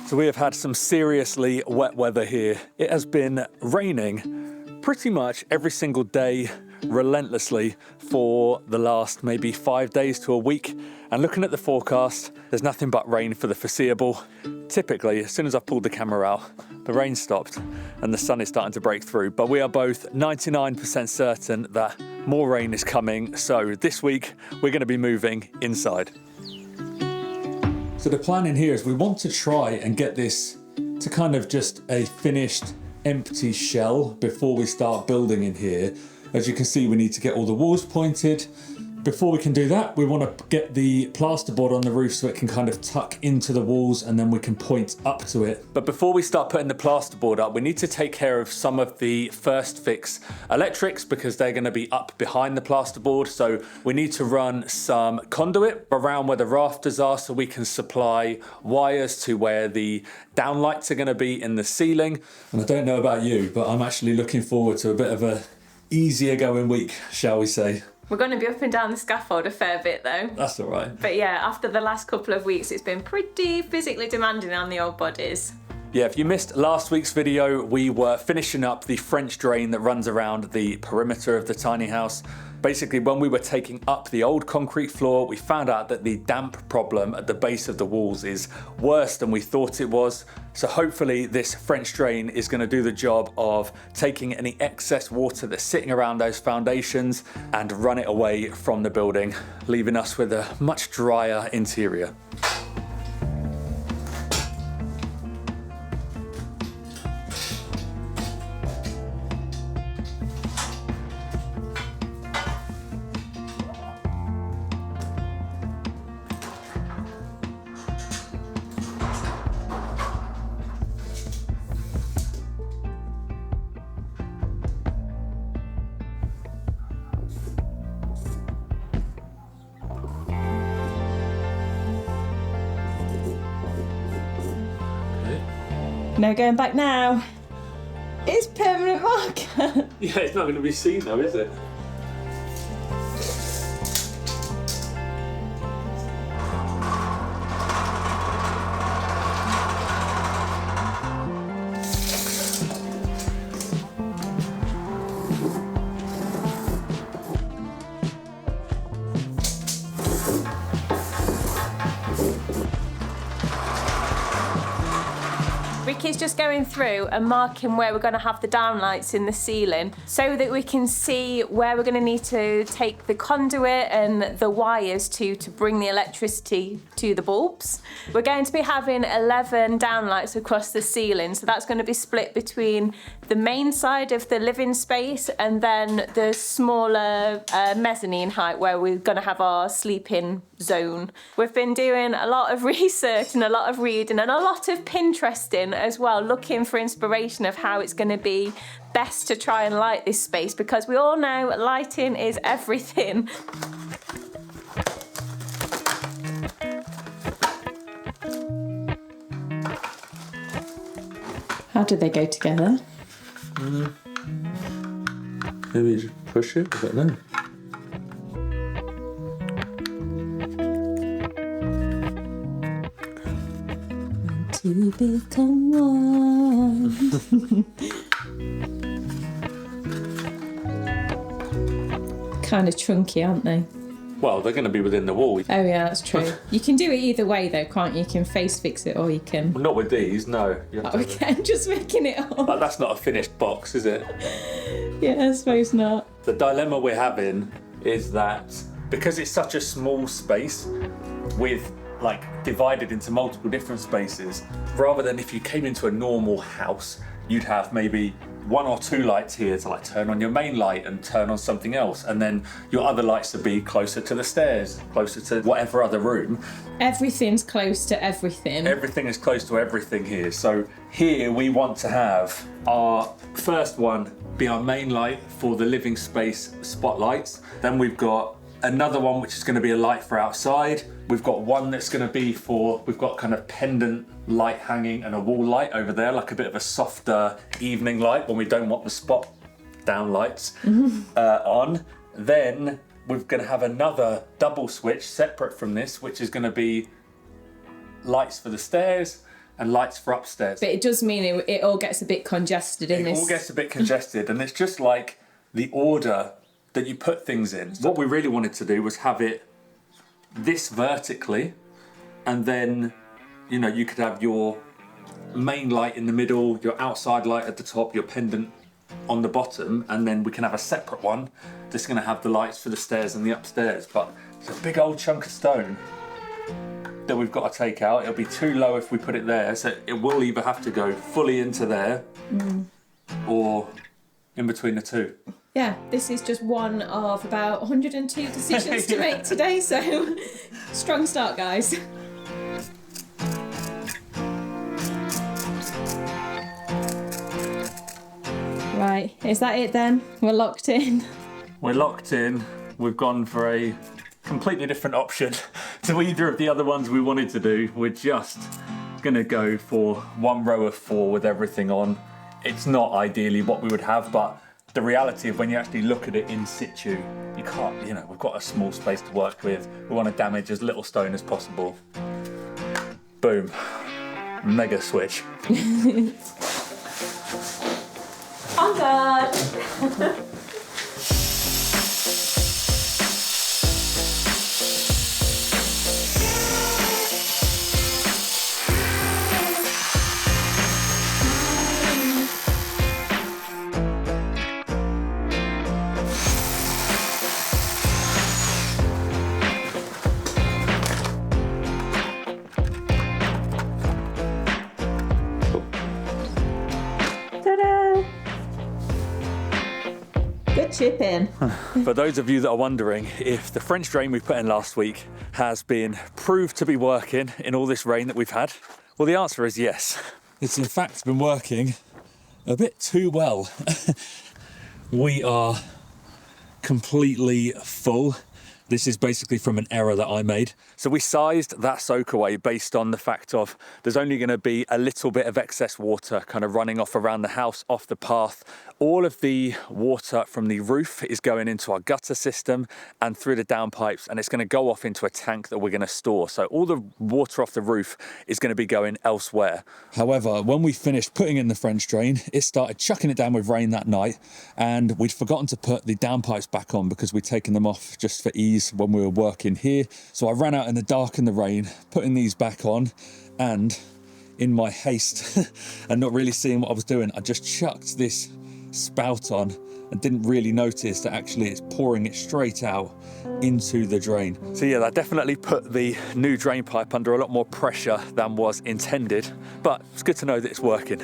So we have had some seriously wet weather here. It has been raining pretty much every single day relentlessly for the last maybe 5 days to a week. And looking at the forecast, there's nothing but rain for the foreseeable. Typically, as soon as I pulled the camera out, the rain stopped and the sun is starting to break through. But we are both 99% certain that more rain is coming. So this week, we're going to be moving inside. So the plan in here is we want to try and get this to kind of just a finished empty shell before we start building in here. As you can see, we need to get all the walls pointed. Before we can do that, we want to get the plasterboard on the roof so it can kind of tuck into the walls and then we can point up to it. But before we start putting the plasterboard up, we need to take care of some of the first fix electrics because they're going to be up behind the plasterboard. So we need to run some conduit around where the rafters are so we can supply wires to where the downlights are going to be in the ceiling. And I don't know about you, but I'm actually looking forward to a bit of a easier going week, shall we say. We're going to be up and down the scaffold a fair bit though. That's all right. But yeah, after the last couple of weeks, it's been pretty physically demanding on the old bodies. Yeah, if you missed last week's video, we were finishing up the French drain that runs around the perimeter of the tiny house. Basically, when we were taking up the old concrete floor, we found out that the damp problem at the base of the walls is worse than we thought it was. So hopefully this French drain is going to do the job of taking any excess water that's sitting around those foundations and run it away from the building, leaving us with a much drier interior. No going back now. It's permanent marker. Yeah, it's not going to be seen though, is it? Ricky's just going through and marking where we're going to have the downlights in the ceiling so that we can see where we're going to need to take the conduit and the wires to bring the electricity to the bulbs. We're going to be having 11 downlights across the ceiling, so that's going to be split between the main side of the living space and then the smaller mezzanine height where we're going to have our sleeping zone. We've been doing a lot of research and a lot of reading and a lot of Pinteresting as well, looking for inspiration of how it's going to be best to try and light this space, because we all know lighting is everything. How do they go together? Maybe you just push it, I don't know. To become one. Kind of chunky, aren't they? Well, they're going to be within the wall. Oh yeah, that's true. You can do it either way though, can't you? You can face fix it or you can... Well, not with these, no. You have to Okay, I'm just making it up. But that's not a finished box, is it? Yeah, I suppose not. The dilemma we're having is that because it's such a small space with divided into multiple different spaces, rather than if you came into a normal house, you'd have maybe 1 or 2 lights here to turn on your main light and turn on something else, and then your other lights would be closer to the stairs, closer to whatever other room. Everything's close to everything. Everything is close to everything here. So here we want to have our first one be our main light for the living space spotlights. Then we've got another one which is going to be a light for outside. We've got one that's going to be for, we've got kind of pendant light hanging and a wall light over there, like a bit of a softer evening light when we don't want the spot down lights on. Then we're going to have another double switch separate from this, which is going to be lights for the stairs. and lights for upstairs. But it does mean it all gets a bit congested in this. It all gets a bit congested, and it's just like the order that you put things in. What we really wanted to do was have it this vertically, and then, you know, you could have your main light in the middle, your outside light at the top, your pendant on the bottom, and then we can have a separate one that's going to have the lights for the stairs and the upstairs. But it's a big old chunk of stone that we've got to take out. It'll be too low if we put it there, so it will either have to go fully into there or in between the two. Yeah, this is just one of about 102 decisions to make today, so strong start, guys. Right, is that it then? We're locked in. We're locked in. We've gone for a completely different option to either of the other ones we wanted to do. We're just gonna go for one row of 4 with everything on. It's not ideally what we would have, but the reality of when you actually look at it in situ, you can't, you know, we've got a small space to work with. We want to damage as little stone as possible. Boom. Mega switch. On guard. Good chip in. For those of you that are wondering if the French drain we put in last week has been proved to be working in all this rain that we've had, well, the answer is yes. It's in fact been working a bit too well. We are completely full. This is basically from an error that I made. So we sized that soak away based on the fact of there's only going to be a little bit of excess water kind of running off around the house, off the path. All of the water from the roof is going into our gutter system and through the downpipes, and it's going to go off into a tank that we're going to store. So all the water off the roof is going to be going elsewhere. However, when we finished putting in the French drain, it started chucking it down with rain that night, and we'd forgotten to put the downpipes back on because we'd taken them off just for ease when we were working here. So I ran out in the dark and the rain, putting these back on, and in my haste and not really seeing what I was doing, I just chucked this spout on and didn't really notice that actually it's pouring it straight out into the drain. So yeah, that definitely put the new drain pipe under a lot more pressure than was intended, but it's good to know that it's working.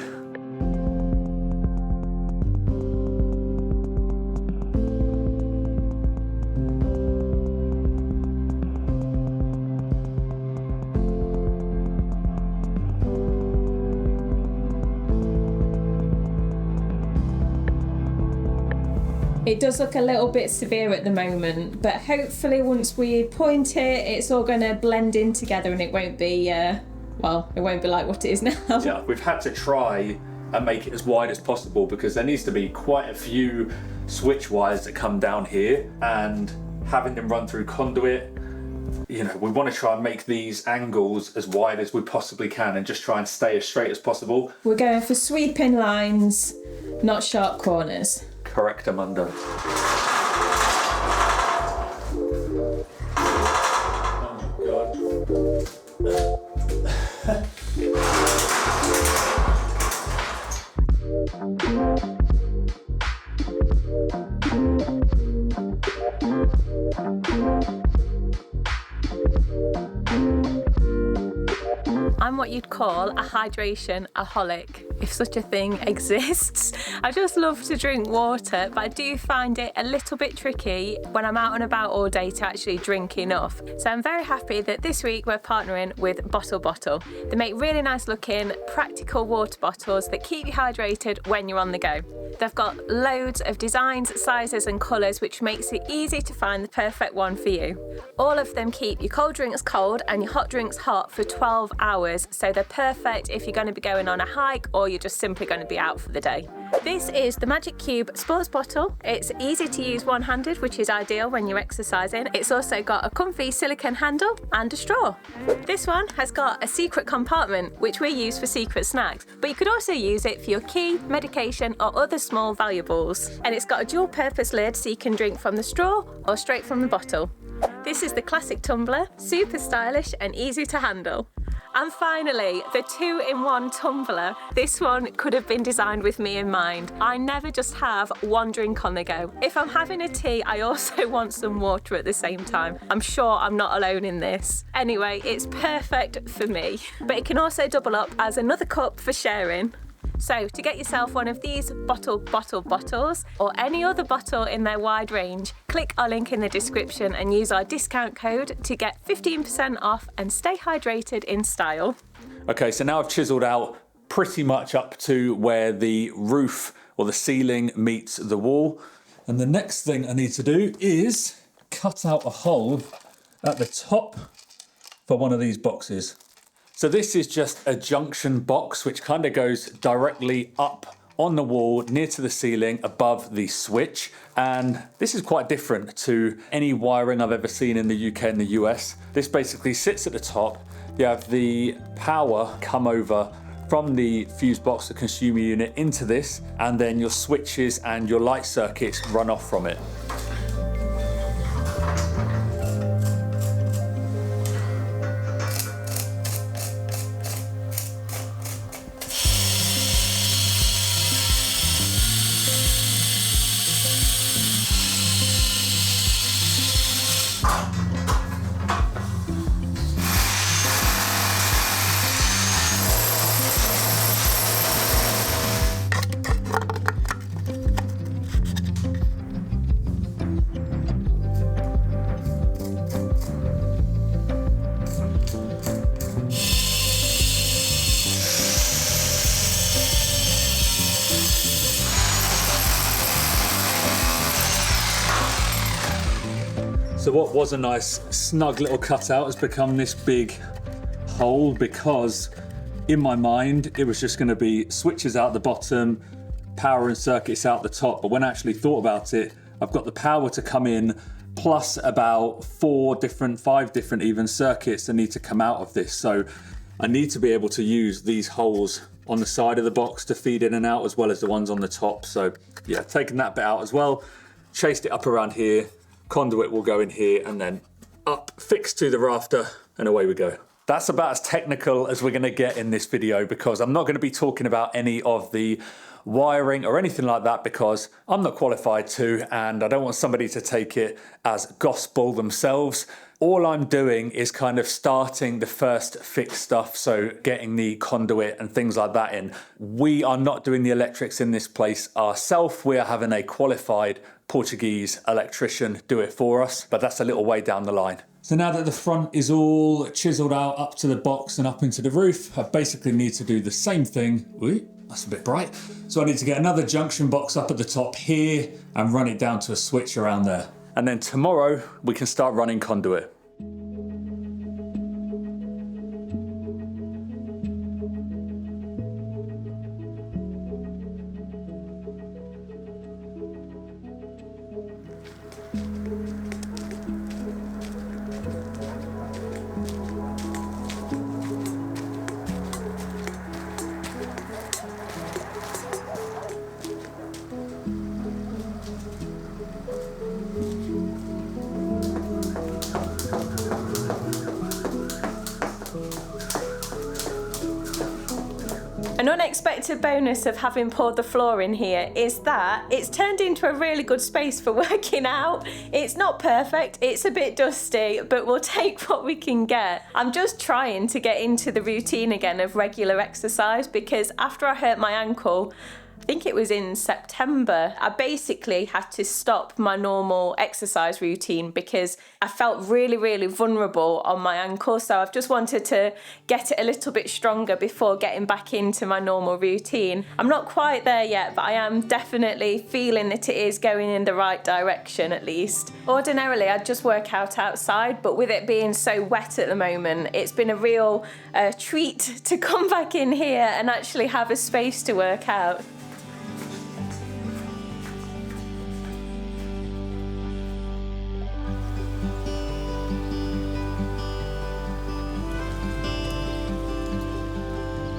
It does look a little bit severe at the moment, but hopefully once we point it, it's all going to blend in together and it won't be, well, it won't be like what it is now. Yeah, we've had to try and make it as wide as possible because there needs to be quite a few switch wires that come down here, and having them run through conduit, you know, we want to try and make these angles as wide as we possibly can and just try and stay as straight as possible. We're going for sweeping lines, not sharp corners. Correct, Amanda. Oh I'm what you'd call a hydration-aholic, if such a thing exists. I just love to drink water, but I do find it a little bit tricky when I'm out and about all day to actually drink enough. So I'm very happy that this week we're partnering with Bottle. They make really nice looking, practical water bottles that keep you hydrated when you're on the go. They've got loads of designs, sizes and colours, which makes it easy to find the perfect one for you. All of them keep your cold drinks cold and your hot drinks hot for 12 hours, so they're perfect if you're going to be going on a hike or you're just simply going to be out for the day. This is the Magic Cube sports bottle. It's easy to use one-handed, which is ideal when you're exercising. It's also got a comfy silicone handle and a straw. This one has got a secret compartment, which we use for secret snacks, but you could also use it for your key, medication, or other small valuables. And it's got a dual-purpose lid so you can drink from the straw or straight from the bottle. This is the classic tumbler, super stylish and easy to handle. And finally, the 2-in-1 tumbler. This one could have been designed with me in mind. I never just have one drink on the go. If I'm having a tea, I also want some water at the same time. I'm sure I'm not alone in this. Anyway, it's perfect for me. But it can also double up as another cup for sharing. So to get yourself one of these bottles or any other bottle in their wide range, click our link in the description and use our discount code to get 15% off and stay hydrated in style. Okay, so now I've chiseled out pretty much up to where the roof or the ceiling meets the wall. And the next thing I need to do is cut out a hole at the top for one of these boxes. So this is just a junction box which kind of goes directly up on the wall near to the ceiling above the switch, and this is quite different to any wiring I've ever seen in the UK and the US. This basically sits at the top. You have the power come over from the fuse box, the consumer unit, into this, and then your switches and your light circuits run off from it. So what was a nice snug little cutout has become this big hole, because in my mind it was just going to be switches out the bottom, power and circuits out the top. But when I actually thought about it, I've got the power to come in plus about 5 different even circuits that need to come out of this. So I need to be able to use these holes on the side of the box to feed in and out, as well as the ones on the top. So yeah, taking that bit out as well, chased it up around here. Conduit will go in here and then up, fixed to the rafter, and away we go. That's about as technical as we're going to get in this video, because I'm not going to be talking about any of the wiring or anything like that, because I'm not qualified to, and I don't want somebody to take it as gospel themselves. All I'm doing is kind of starting the first fix stuff, so getting the conduit and things like that in. We are not doing the electrics in this place ourselves. We are having a qualified Portuguese electrician do it for us, but that's a little way down the line. So now that the front is all chiseled out up to the box and up into the roof, I basically need to do the same thing. Ooh, that's a bit bright. So I need to get another junction box up at the top here and run it down to a switch around there. And then tomorrow we can start running conduit. An unexpected bonus of having poured the floor in here is that it's turned into a really good space for working out. It's not perfect, it's a bit dusty, but we'll take what we can get. I'm just trying to get into the routine again of regular exercise, because after I hurt my ankle, I think it was in September, I basically had to stop my normal exercise routine because I felt really, really vulnerable on my ankle. So I've just wanted to get it a little bit stronger before getting back into my normal routine. I'm not quite there yet, but I am definitely feeling that it is going in the right direction at least. Ordinarily, I'd just work out outside, but with it being so wet at the moment, it's been a real treat to come back in here and actually have a space to work out.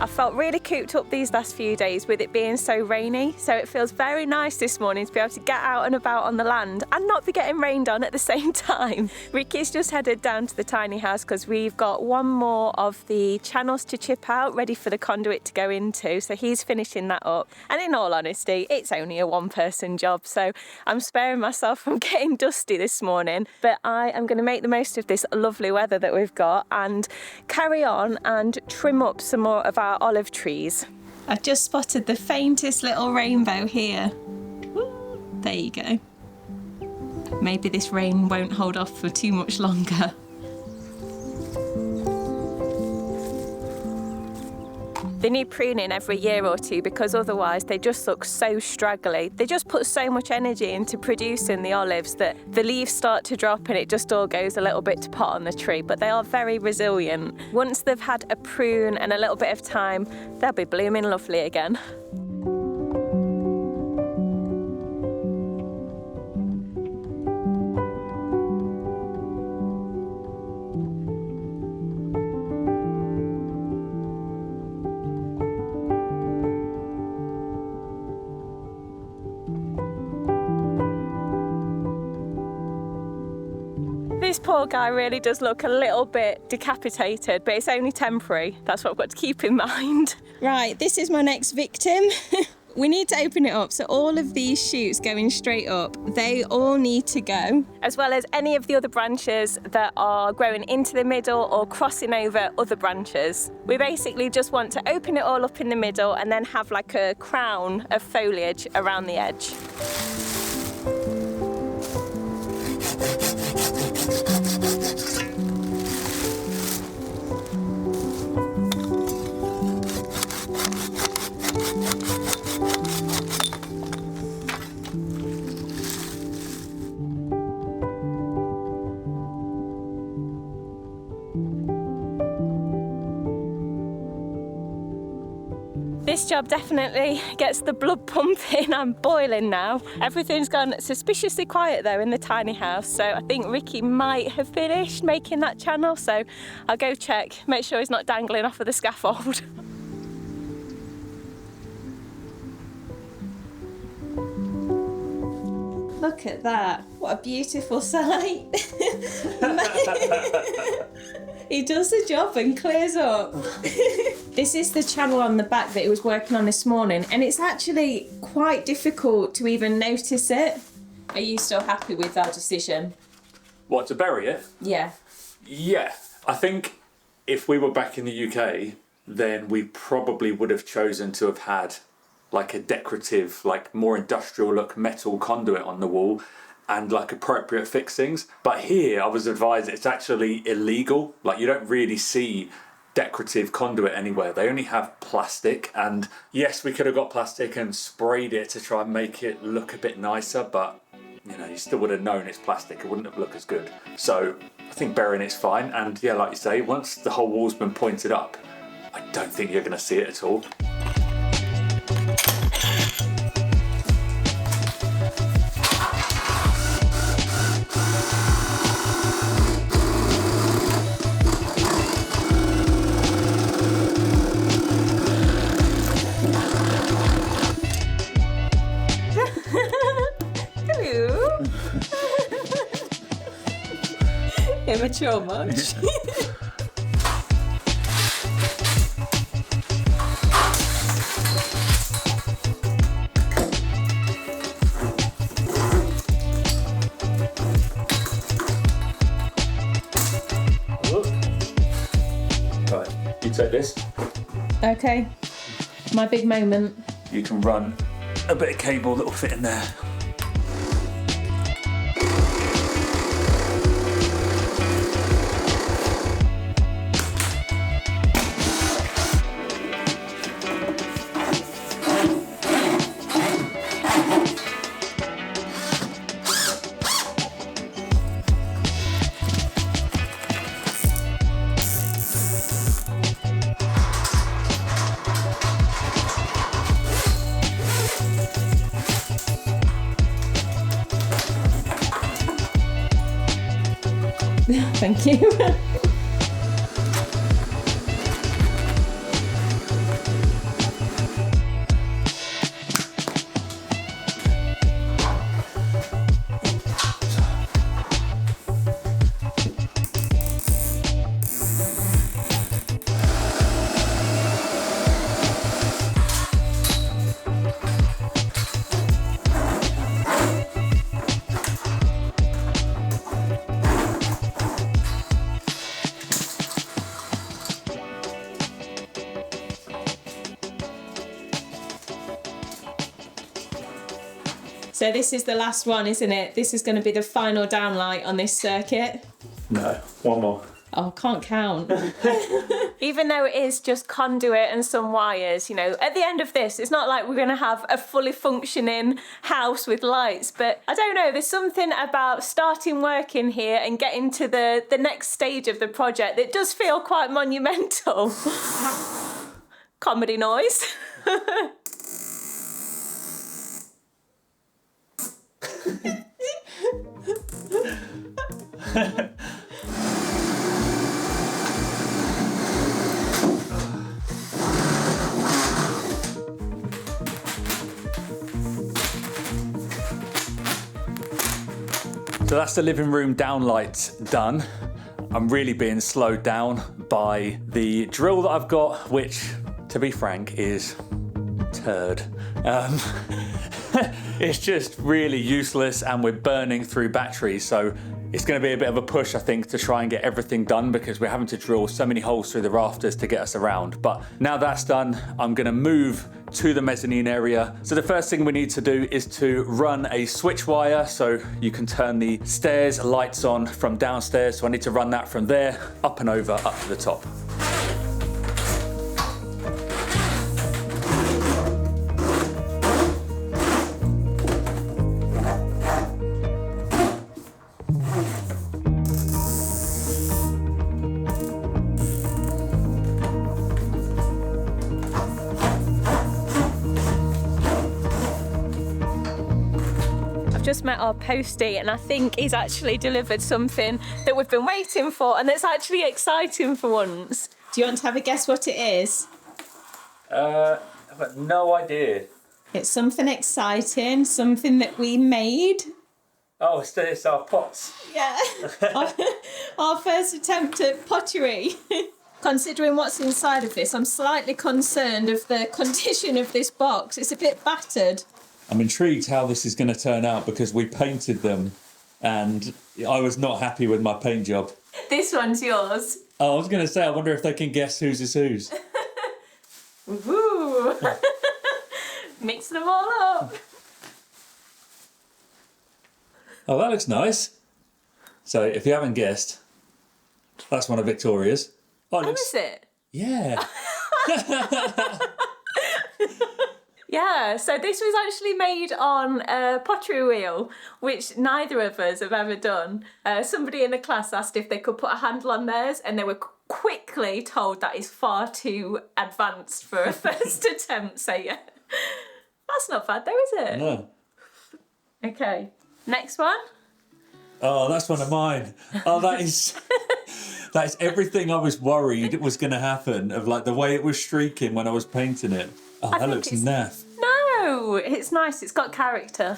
I felt really cooped up these last few days with it being so rainy, so it feels very nice this morning to be able to get out and about on the land and not be getting rained on at the same time. Ricky's just headed down to the tiny house because we've got one more of the channels to chip out ready for the conduit to go into, so he's finishing that up. And in all honesty, it's only a one-person job, so I'm sparing myself from getting dusty this morning, but I am going to make the most of this lovely weather that we've got and carry on and trim up some more of our olive trees. I've just spotted the faintest little rainbow here. Woo, there you go. Maybe this rain won't hold off for too much longer. They need pruning every year or two because otherwise they just look so straggly. They just put so much energy into producing the olives that the leaves start to drop and it just all goes a little bit to pot on the tree, but they are very resilient. Once they've had a prune and a little bit of time, they'll be blooming lovely again. This poor guy really does look a little bit decapitated, but it's only temporary. That's what I've got to keep in mind. Right, this is my next victim. We need to open it up, so all of these shoots going straight up, they all need to go, as well as any of the other branches that are growing into the middle or crossing over other branches. We basically just want to open it all up in the middle and then have like a crown of foliage around the edge. This job definitely gets the blood pumping. I'm boiling now. Everything's gone suspiciously quiet though in the tiny house, so I think Ricky might have finished making that channel, so I'll go check, make sure he's not dangling off of the scaffold. Look at that. What a beautiful sight. He does the job and clears up. This is the channel on the back that he was working on this morning, and it's actually quite difficult to even notice it. Are you still happy with our decision? What, to bury it? Yeah. Yeah. I think if we were back in the UK, then we probably would have chosen to have had like a decorative, like more industrial look metal conduit on the wall and like appropriate fixings. But here I was advised it's actually illegal. Like you don't really see decorative conduit anywhere. They only have plastic, and yes, we could have got plastic and sprayed it to try and make it look a bit nicer, but you know, you still would have known it's plastic. It wouldn't have looked as good. So I think burying it's fine. And yeah, like you say, once the whole wall's been pointed up, I don't think you're going to see it at all. Immature much? Right, you take this. Okay, my big moment. You can run a bit of cable that will fit in there. Thank you. So this is the last one, isn't it? This is going to be the final downlight on this circuit. No, one more. Oh, can't count. Even though it is just conduit and some wires, you know, at the end of this, it's not like we're going to have a fully functioning house with lights. But I don't know, there's something about starting work in here and getting to the next stage of the project that does feel quite monumental. Comedy noise. So that's the living room downlight done. I'm really being slowed down by the drill that I've got, which, to be frank, is turd. It's just really useless, and we're burning through batteries, so it's going to be a bit of a push, I think, to try and get everything done because we're having to drill so many holes through the rafters to get us around. But now that's done, I'm going to move to the mezzanine area. So the first thing we need to do is to run a switch wire so you can turn the stairs lights on from downstairs. So I need to run that from there up and over up to the top. Just met our postie and I think he's actually delivered something that we've been waiting for and that's actually exciting for once. Do you want to have a guess what it is? I've got no idea. It's something exciting, something that we made. Oh, it's our pots. Yeah, our first attempt at pottery. Considering what's inside of this, I'm slightly concerned of the condition of this box. It's a bit battered. I'm intrigued how this is going to turn out because we painted them and I was not happy with my paint job. This one's yours. Oh, I was going to say, I wonder if they can guess whose is whose. Woo! Mixing them all up. Oh, that looks nice. So if you haven't guessed, that's one of Victoria's. Oh, it looks... is it? Yeah. Yeah, so this was actually made on a pottery wheel, which neither of us have ever done. Somebody in the class asked if they could put a handle on theirs, and they were quickly told that is far too advanced for a first attempt. So yeah, that's not bad though, is it? No. Okay, next one. Oh, that's one of mine. Oh, that is everything I was worried was going to happen, of like the way it was streaking when I was painting it. Oh, that looks naff. No, it's nice. It's got character.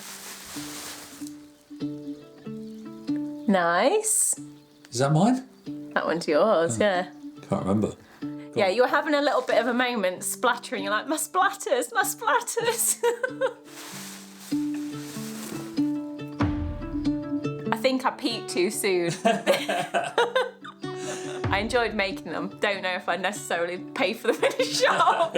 Nice. Is that mine? That one's yours, yeah. Can't remember. Yeah, you were having a little bit of a moment splattering. You're like, my splatters, my splatters. I think I peaked too soon. I enjoyed making them. Don't know if I'd necessarily pay for them in a shop.